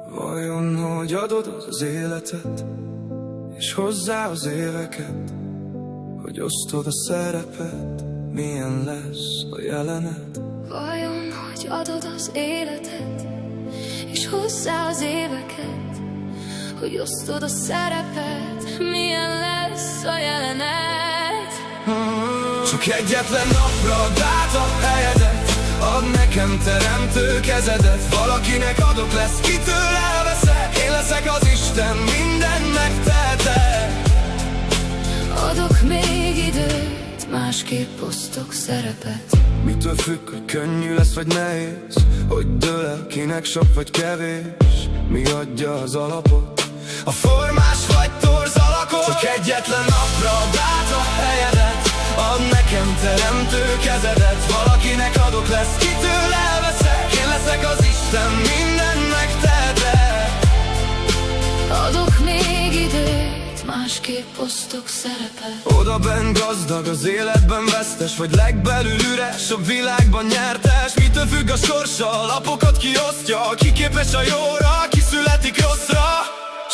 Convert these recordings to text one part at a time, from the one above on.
Vajon hogy adod az életet, és hozzá az éveket, hogy osztod a szerepet, milyen lesz a jelenet? Vajon hogy adod az életet, és hozzá az éveket, hogy osztod a szerepet, milyen lesz a jelenet? Csak egyetlen napra add át a helyedet, add nekem teremtő kezedet. Valakinek adok, lesz kitől elveszek, én leszek az Isten, mindent megtehetek. Adok még időt, másképp osztok szerepet. Mitől függ, hogy könnyű lesz vagy nehéz, hogy dől el, kinek sok vagy kevés? Mi adja az alapot, a formás vagy torz alakot? Csak egyetlen napra add át a helyedet, add nekem teremtő kezedet. Valakinek adok, lesz kitől elveszek, én leszek az Isten, mindent megtehetek. Adok még időt, másképp osztok szerepet. Odabenn gazdag, az életben vesztes, vagy legbelül üres, a világban nyertes. Mitől függ a sorsa, a lapokat kiosztja, ki képes a jóra, ki születik rosszra.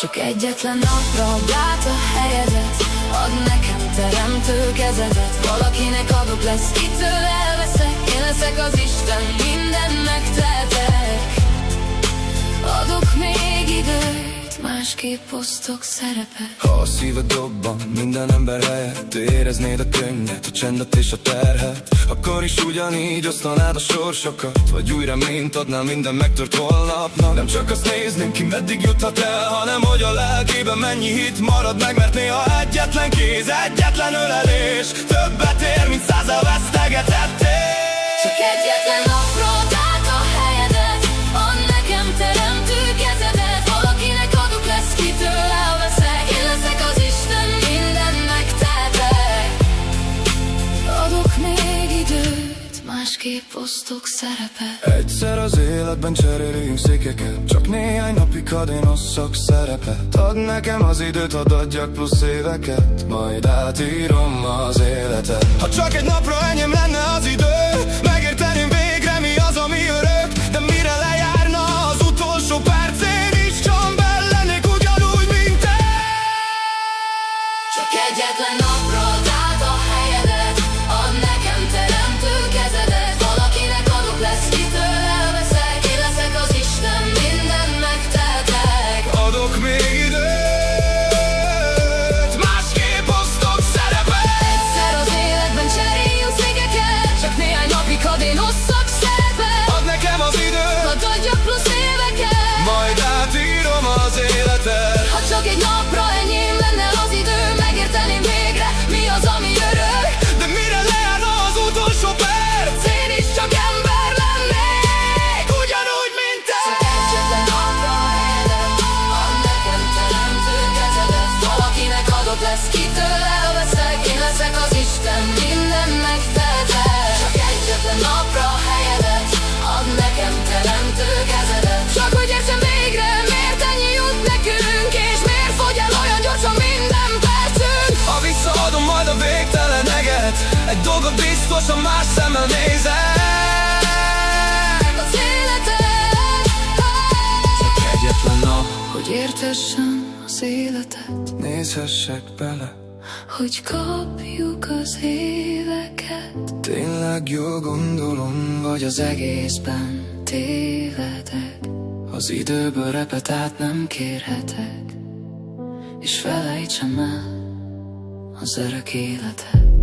Csak egyetlen napra add át a helyedet, add nekem teremtő kezedet. Valakinek adok, lesz kitől elveszek, én leszek az Isten, mindent megtehetek. Adok még időt, másképp osztok szerepet. Ha a szíved dobban minden ember helyett, éreznéd a könnyet, a csendet és a terhet, akkor is ugyanígy osztanád a sorsokat, vagy új reményt adnál minden megtört holnapnak. Nem csak azt nézném, ki meddig juthat el, hanem hogy a lelkében mennyi hit marad meg. Mert néha egyetlen kéz, egyetlen ölelés többet ér, mint 100 elvesztegetettél. Csak egyetlen napra add át a helyedet, add nekem teremtő kezedet. Valakinek adok, lesz kitől elveszek, én leszek az Isten, mindent megtehetek. Adok még időt, másképp osztok szerepet. Egyszer az életben cserélünk székeket, csak néhány napig hadd én osszak szerepet. Add nekem az időt, hadd adjak plusz éveket, majd átírom az életet. Ha csak egy napra enyém lenne az idő, megérteném végre mi az, ami örök. De mire lejárna az utolsó perc, én is csomben lennék ugyanúgy, mint te. Csak egyetlen napra add át a helyedet, add nekem teremtő kezedet. Valakinek adok, lesz kitől elveszek, én leszek az Isten, mindent megtehetek. Adok még időt, másképp osztok szerepet. Egyszer az életben cseréljünk székeket, csak néhány napig hadd én osszak szerepet. Add nekem az időt, hadd adjak plusz éveket, majd átírom az életet. ha csak egy napra enyém lenne az idő, megérteném végre mi az, ami örök. De mire lejárna az utolsó perc, Én is csak ember lennék, ugyanúgy, mint te. Egyetlen napra a helyedet, add nekem teremtő kezedet. Valakinek adok, lesz kitől elveszek, én leszek az Isten, mindent megtehetek. Csak egyetlen napra a helyedet, add nekem teremtő kezedet. Csak hogy értsem végre, miért ennyi jut nekünk, és miért fogy el olyan gyorsan minden percünk. ha visszaadom majd a végtelen eget, egy dolgot biztosan más szemmel nézek. Az életet, Csak egyetlen nap, hogy értessem az életet, nézhessek bele. hogy kapjuk az éveket. Tényleg jól gondolom, vagy az Egészben tévedek, az időből repetát nem kérhetek, és felejtsem el az örök életet.